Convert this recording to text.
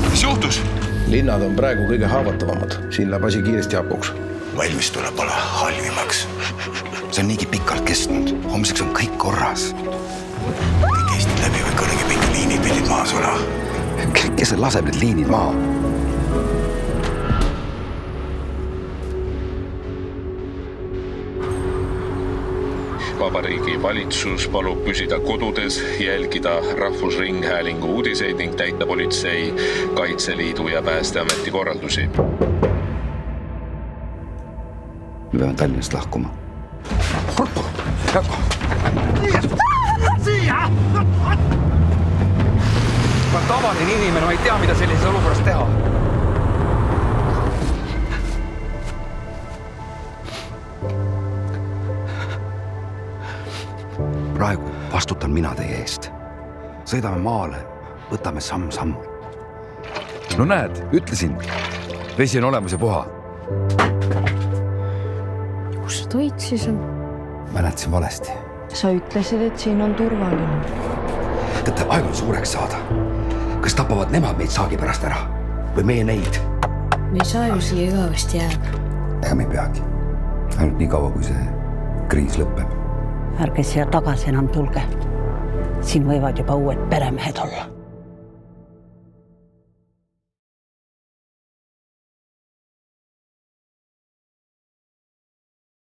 Mis juhtus? Linnad on praegu kõige haavatavamad. Siin läheb asi kiiresti hapuks. Valmis tuleb olla halvimaks. See on niigi pikalt kestnud. Homseks on kõik korras. Kõik Eestid läbi või kõrgepinge liinid pidid maha sula. Kes laseb need liinid maha? Vabariigi valitsus palub püsida kodudes, jälgida Rahvusringhäälingu uudiseid ning täita politsei, Kaitseliidu ja Päästeameti korraldusi. Me peame Tallinnast lahkuma. Ma olen tavaline inimene, ma ei tea, mida sellises olukorras teha. Praegu vastutan mina teie eest. Sõidame maale, võtame samm-sammult. No näed, ütlesin. Vesi on olemas ja puha. Kus sa toid siis on? Mäletasin valesti. Sa ütlesid, et siin on turvaline. Teate, aeg on suureks saada. Kas tapavad nemad meid saagi pärast ära? Või meie neid? Me ei saa ju siia igavesti jääda. Ega me ei peagi. Ainult nii kaua, kui see kriis lõpeb. Ärge siia tagasi enam tulge. Siin võivad juba uued peremehed olla.